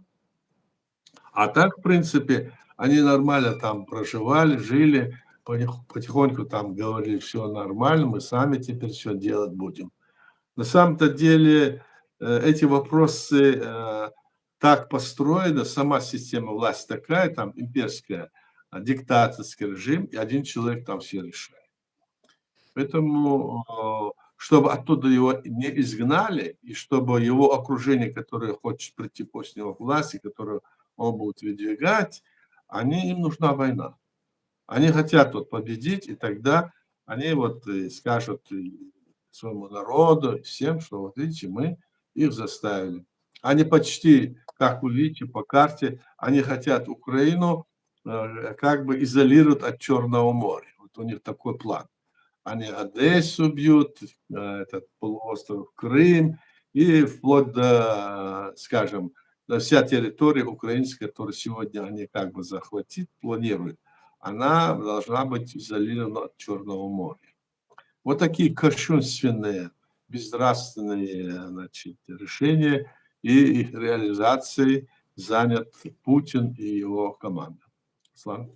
А так, в принципе, они нормально там проживали, жили, потихоньку там говорили, все нормально, мы сами теперь все делать будем. На самом-то деле эти вопросы так построены, сама система власти такая, там имперская, диктаторский режим, и один человек там все решает. Поэтому, чтобы оттуда его не изгнали, и чтобы его окружение, которое хочет прийти после него к власти, которое он будет выдвигать, им нужна война. Они хотят вот победить, и тогда они вот скажут своему народу, всем, что вот видите, мы их заставили. Они почти, как вы видите по карте, они хотят Украину как бы изолировать от Черного моря. Вот у них такой план. Они Одессу бьют, этот полуостров Крым, и вплоть до, скажем, до вся территория украинская, которую сегодня они как бы захватить планируют, она должна быть изолирована от Черного моря. Вот такие кощунственные, безнравственные, значит, решения, и их реализацией занят Путин и его команда. Слава.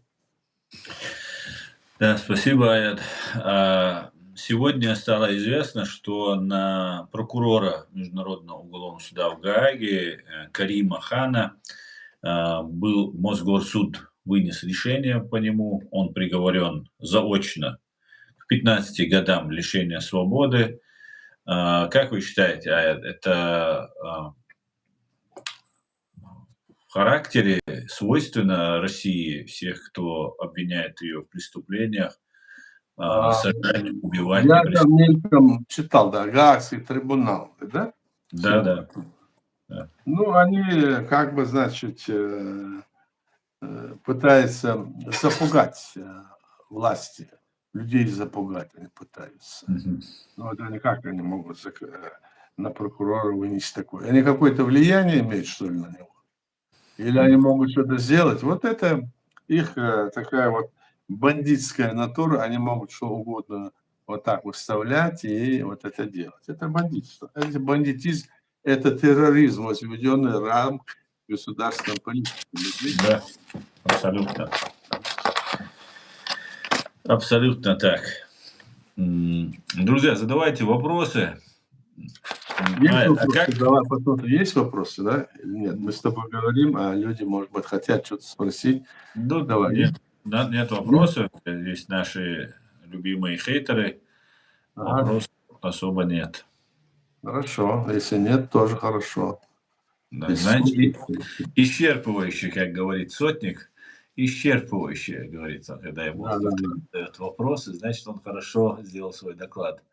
Да, спасибо, Аят. Сегодня стало известно, что на прокурора Международного уголовного суда в Гааге Карима Хана был Мосгорсуд вынес решение по нему. Он приговорен заочно к 15 годам лишения свободы. Как вы считаете, Аят, это в характере свойственно России, всех, кто обвиняет ее в преступлениях, сажать, убивать? Я там мельком читал, да, Гаагский трибунал, да? Да. Ну, они как бы, значит, пытаются запугать власти, людей запугать они пытаются. Ну, это никак они могут на прокурора вынести такое. Они какое-то влияние имеют, что ли, на него? Или они могут что-то сделать? Вот это их такая вот бандитская натура, они могут что угодно вот так выставлять и вот это делать. Это бандитство. Это бандитизм, это терроризм, возведенный в рамки государственной политики. Да, абсолютно. Абсолютно так. Друзья, задавайте вопросы. Есть А вопросы? как? Давай посмотрим. Есть вопросы, да? Или нет? Мы с тобой говорим, а люди, может быть, хотят что-то спросить. Ну, Давай. нет, нет Нет? вопросов. Есть наши любимые хейтеры. Ага. Вопросов особо нет. Хорошо. Если нет, тоже хорошо. Да, Если знаете, слушают. исчерпывающе, как говорит сотник, исчерпывающе, говорится, когда ему Да, да, кто-то да. задает вопросы, значит, он хорошо сделал свой доклад.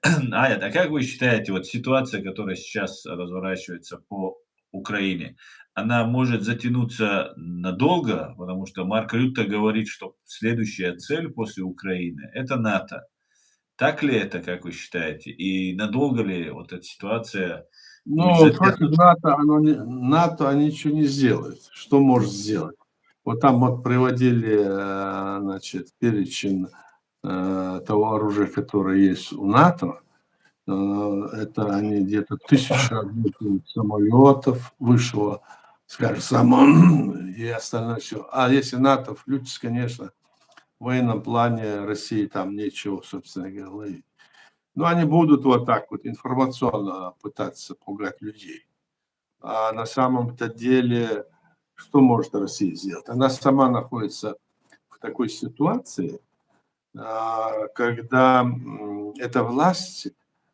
Аят, а как вы считаете, вот ситуация, которая сейчас разворачивается по Украине, она может затянуться надолго? Потому что Марк Рютте говорит, что следующая цель после Украины – это НАТО. Так ли это, как вы считаете? И надолго ли вот эта ситуация будет Но против затянута? НАТО, НАТО они ничего не сделают. Что может сделать? Вот там вот приводили, значит, перечень того оружия, которое есть у НАТО. Это они где-то 1000 самолетов высшего, скажем, и остальное все. А если НАТО включится, конечно, в военном плане России там нечего, собственно говоря. Но они будут вот так вот информационно пытаться пугать людей. А на самом-то деле, что может Россия сделать? Она сама находится в такой ситуации, когда эта власть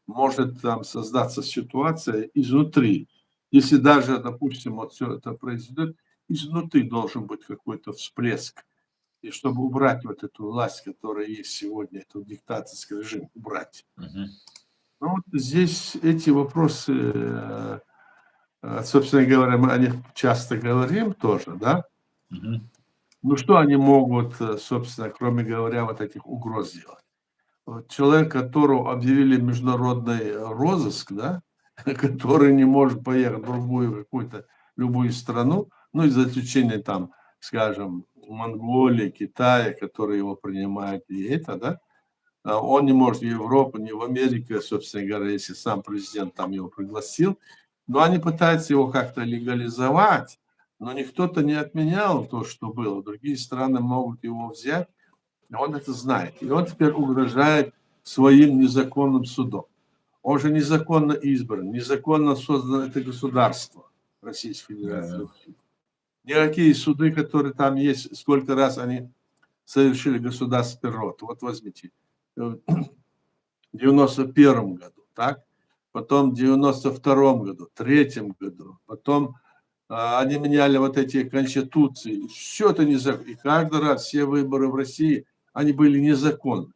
может там создаться ситуация изнутри. Если даже, допустим, вот все это произойдет, изнутри должен быть какой-то всплеск. И чтобы убрать вот эту власть, которая есть сегодня, этот диктаторский режим, убрать. Мгм. Ну, вот здесь эти вопросы, собственно говоря, мы о них часто говорим тоже, да? Мгм. Ну, что они могут, собственно, кроме говоря, вот этих угроз сделать? Вот человек, которого объявили международный розыск, да, который не может поехать в другую какую-то любую страну, ну, из-за исключения там, скажем, Монголии, Китая, которые его принимают, и это, да, он не может в Европу, не в Америку, собственно говоря, если сам президент там его пригласил, но они пытаются его как-то легализовать, но никто-то не отменял то, что было. Другие страны могут его взять, он это знает. И он теперь угрожает своим незаконным судом. Он же незаконно избран, незаконно создано это государство Российской Федерации. Никакие суды, которые там есть, сколько раз они совершили государственный переворот. Вот возьмите. В 91 году, так? Потом в 92 году, в 3 году. Потом они меняли вот эти конституции. Все это незаконно. И каждый раз все выборы в России, они были незаконны.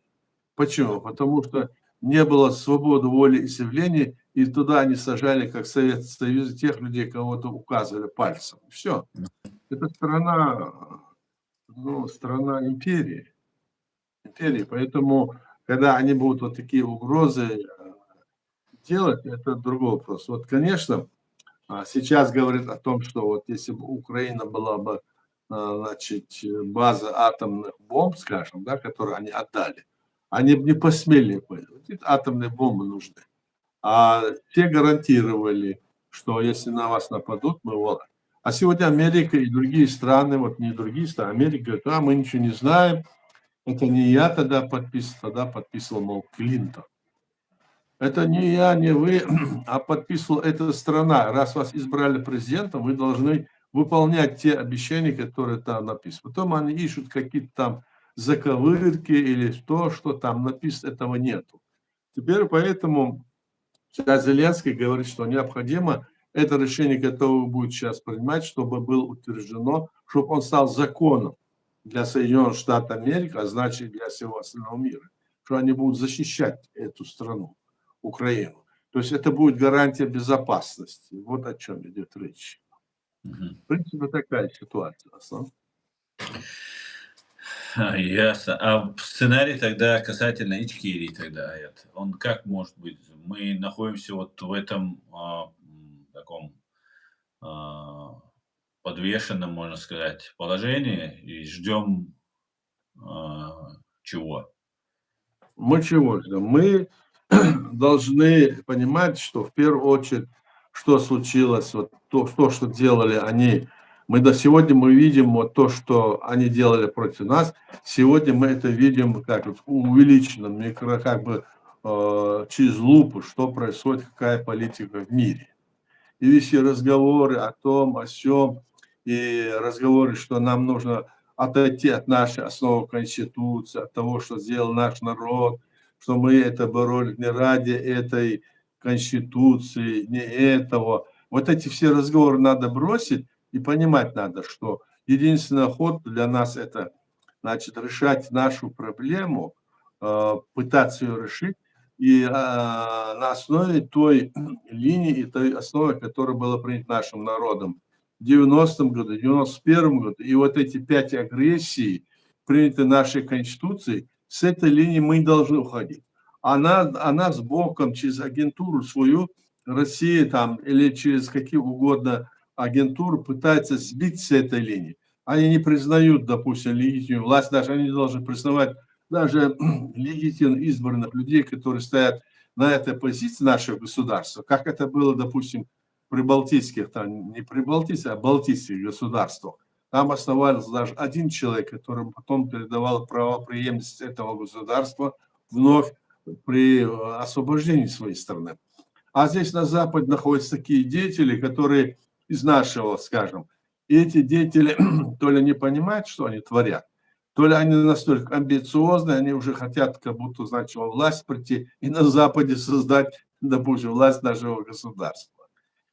Почему? Потому что не было свободы воли изъявления, и туда они сажали, как Советский Союз, тех людей, кого-то указывали пальцем. Все. Это страна, ну, страна империи. Империи. Поэтому, когда они будут вот такие угрозы делать, это другой вопрос. Вот, конечно, сейчас говорят о том, что вот если бы Украина была бы, значит, база атомных бомб, скажем, да, которые они отдали, они бы не посмели бы. Атомные бомбы нужны. А те гарантировали, что если на вас нападут, мы вот. А сегодня Америка и другие страны, вот не другие страны, Америка говорит, мы ничего не знаем, это не я тогда подписывал, мол, Клинтон. Это не я, не вы, а подписывала эта страна. Раз вас избрали президентом, вы должны выполнять те обещания, которые там написаны. Потом они ищут какие-то там заковырки или то, что там написано, этого нету. Теперь поэтому сейчас Зеленский говорит, что необходимо это решение, которое будет сейчас принимать, чтобы было утверждено, чтобы он стал законом для Соединенных Штатов Америки, а значит для всего остального мира, что они будут защищать эту страну, Украину. То есть это будет гарантия безопасности. Вот о чем идет речь. Мгм. В принципе, такая ситуация. Ясно. А сценарий тогда касательно Ичкерии тогда, он как может быть? Мы находимся вот в этом таком а, подвешенном, можно сказать, положении и ждем чего? Мы чего ждем? Мы должны понимать, что в первую очередь, что случилось, вот то, что делали они, сегодня мы видим вот то, что они делали против нас, сегодня мы это видим как вот увеличенном, как бы через лупу, что происходит, какая политика в мире. И вести разговоры о том, о сём, и разговоры, что нам нужно отойти от нашей основы Конституции, от того, что сделал наш народ, что мы это боролись не ради этой Конституции, не этого. Вот эти все разговоры надо бросить и понимать надо, что единственный ход для нас это, значит, решать нашу проблему, пытаться ее решить, и на основе той линии и той основы, которая была принята нашим народом в 90-м году, в 91-м году, и вот эти 5 агрессий, приняты нашей Конституцией, с этой линии мы должны уходить. Она с боком, через агентуру свою, Россия там, или через какие угодно агентуры пытается сбить с этой линии. Они не признают, допустим, легитимную власть, даже они должны признавать даже легитимно избранных людей, которые стоят на этой позиции нашего государства, как это было, допустим, при балтийских, там, не при балтийских, а балтийских государствах. Там оставался даже один человек, который потом передавал правопреемность этого государства вновь при освобождении своей страны. А здесь на Западе находятся такие деятели, которые из нашего, скажем, и эти деятели то ли не понимают, что они творят, то ли они настолько амбициозны, они уже хотят как будто, значит, во власть прийти и на Западе создать, допустим, власть нашего государства.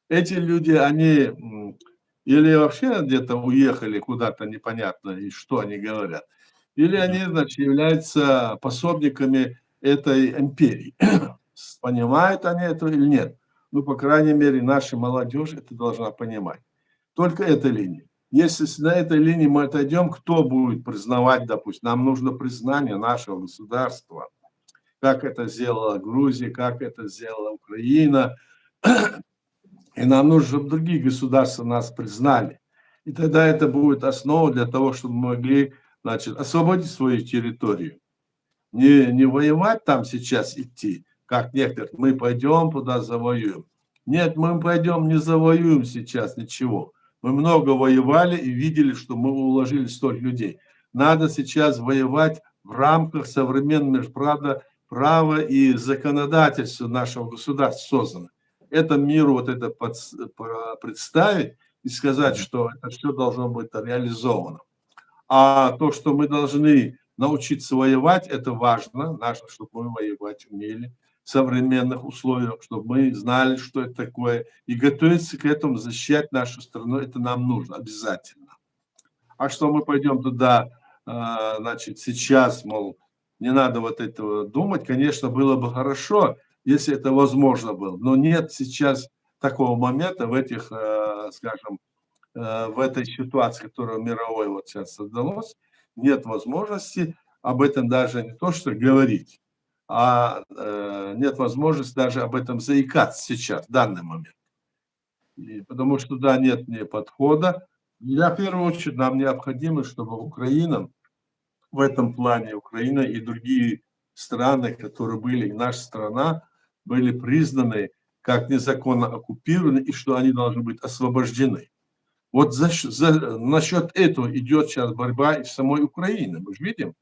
Эти люди, они или вообще где-то уехали куда-то непонятно, и что они говорят, или они, значит, являются пособниками этой империи. Понимают они это или нет? Ну, по крайней мере, наша молодежь это должна понимать. Только эта линия. Если на этой линии мы отойдем, кто будет признавать, допустим, нам нужно признание нашего государства, как это сделала Грузия, как это сделала Украина, и нам нужно, чтобы другие государства нас признали. И тогда это будет основа для того, чтобы мы могли, значит, освободить свою территорию. Не воевать там сейчас идти, как некоторые, мы пойдем туда завоюем. Нет, мы пойдем не завоюем сейчас ничего. Мы много воевали и видели, что мы уложили столько людей. Надо сейчас воевать в рамках современного международного права и законодательства нашего государства создано. Это миру вот это представить и сказать, что это все должно быть реализовано. А то, что мы должны научиться воевать, это важно, чтобы мы воевать умели в современных условиях, чтобы мы знали, что это такое, и готовиться к этому, защищать нашу страну, это нам нужно обязательно. А что мы пойдем туда, значит, сейчас, мол, не надо вот этого думать, конечно, было бы хорошо, если это возможно было, но нет сейчас такого момента в этих, скажем, в этой ситуации, которая мировой вот сейчас создалась, нет возможности об этом даже не то, что говорить, а нет возможности даже об этом заикаться сейчас, в данный момент. И потому что туда нет ни подхода. Для первую очередь нам необходимо, чтобы Украина в этом плане, Украина и другие страны, которые были, и наша страна, были признаны как незаконно оккупированы, и что они должны быть освобождены. Вот насчет этого идет сейчас борьба и в самой Украине, мы же видим.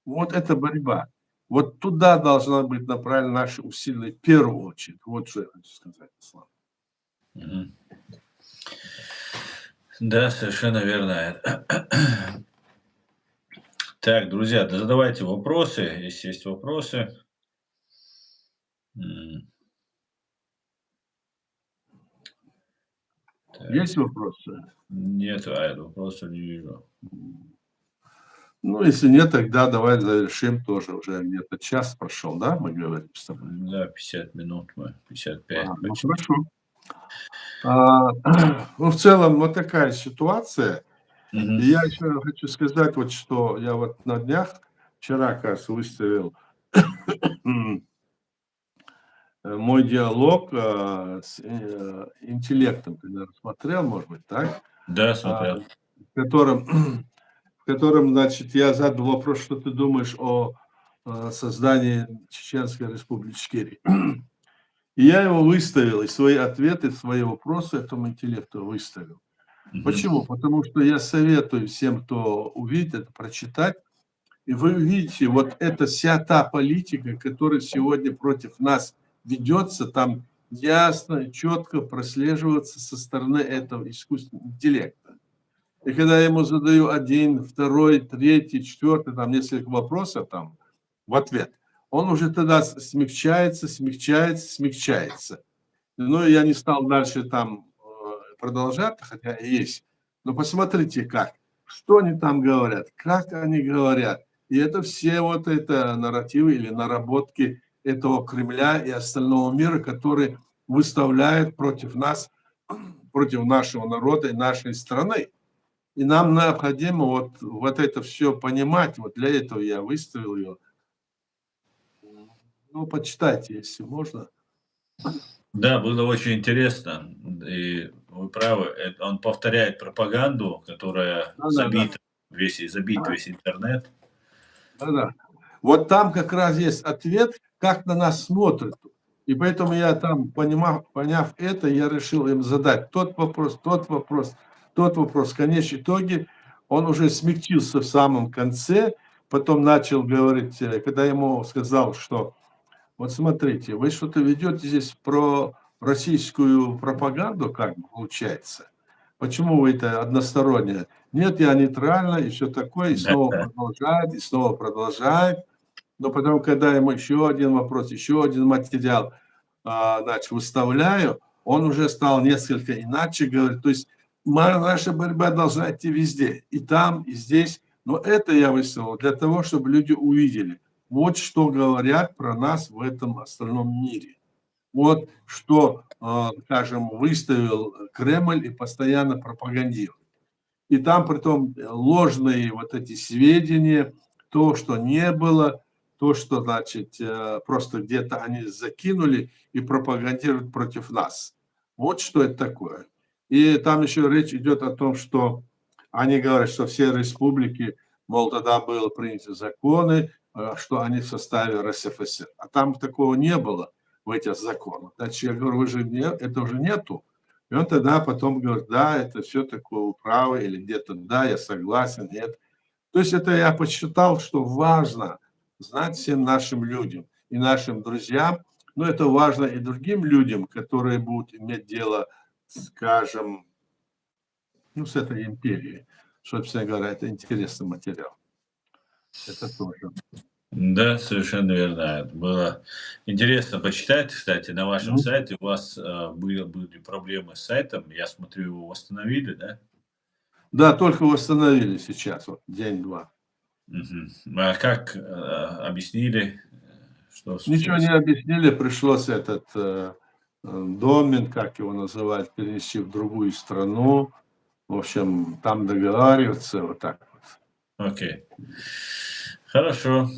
Вот эта борьба. Вот туда должна быть направлена наши усилия в первую очередь. Вот что я хочу сказать, Ислам. Да, совершенно верно. Так, друзья, задавайте вопросы, если есть вопросы. Так. Есть вопросы? Нет, вопросов не вижу. Ну, если нет, тогда давай завершим тоже. Уже где-то час прошел, да, мы говорим с тобой? Да, 50 минут мы, 55. Ну, хорошо. Ну, в целом, вот такая ситуация. И я еще хочу сказать, вот что я вот на днях, вчера, кажется, выставил мой диалог с интеллектом, ты, наверное, смотрел, может быть, так? Да, смотрел. В котором, значит, я задал вопрос, что ты думаешь о создании Чеченской Республики Ичкерия. И я его выставил, и свои ответы, свои вопросы этому интеллекту выставил. Почему? Потому что я советую всем, кто увидит это, прочитать И вы видите, вот эта вся та политика, которая сегодня против нас ведется, там ясно и четко прослеживается со стороны этого искусственного интеллекта. И когда я ему задаю один, второй, третий, четвертый, там несколько вопросов там в ответ, он уже тогда смягчается, смягчается, смягчается. Ну, я не стал дальше там продолжать, хотя и есть. Но посмотрите как, что они там говорят, как они говорят. И это все вот это нарративы или наработки этого Кремля и остального мира, которые выставляют против нас, против нашего народа и нашей страны. И нам необходимо вот это все понимать. Вот для этого я выставил ее. Ну, почитайте, если можно. Да, было очень интересно, и вы правы. Он повторяет пропаганду, которая Да-да-да. забит весь интернет. Да-да. Вот там как раз есть ответ, как на нас смотрят. И поэтому я там, поняв это, я решил им задать тот вопрос, тот вопрос, тот вопрос. В конечном итоге он уже смягчился в самом конце, потом начал говорить, когда я ему сказал, что вот смотрите, вы что-то ведете здесь про российскую пропаганду, как бы получается. Почему вы это одностороннее? Нет, я нейтрально и все такое, и снова продолжает, и снова продолжает. Но потом, когда ему еще один вопрос, еще один материал, значит, выставляю, он уже стал несколько иначе говорить. То есть наша борьба должна идти везде, и там, и здесь. Но это я выставил для того, чтобы люди увидели. Вот что говорят про нас в этом остальном мире. Вот что, скажем, выставил Кремль и постоянно пропагандирует. И там притом ложные вот эти сведения, то, что не было, то, что, значит, просто где-то они закинули и пропагандируют против нас. Вот что это такое. И там еще речь идет о том, что они говорят, что все республики, мол, тогда были приняты законы, что они в составе РСФСР. А там такого не было в этих законах. Значит, я говорю, это уже нету. И он тогда потом говорит, да, это все такое управа, или где-то да, я согласен, нет. То есть это я посчитал, что важно знать всем нашим людям и нашим друзьям, но это важно и другим людям, которые будут иметь дело, скажем, ну, с этой империей. Собственно говоря, это интересный материал. Это тоже. Да, совершенно верно. Было интересно почитать, кстати, на вашем сайте. У вас были проблемы с сайтом. Я смотрю, его восстановили, да? Да, только восстановили сейчас, вот день-два. А как объяснили, что Ничего не случилось? объяснили, пришлось этот домен, как его называют, перенести в другую страну. В общем, там договариваться, вот так вот. Окей. Хорошо.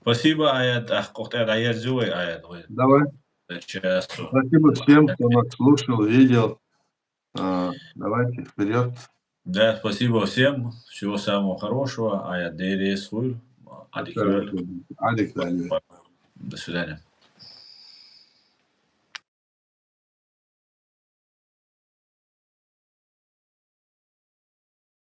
Спасибо, Аят. Давай. Сейчас. Спасибо всем, кто нас слушал, видел. Давайте вперед. Да, спасибо всем. Всего самого хорошего. Аят Дерес. Адик, До свидания.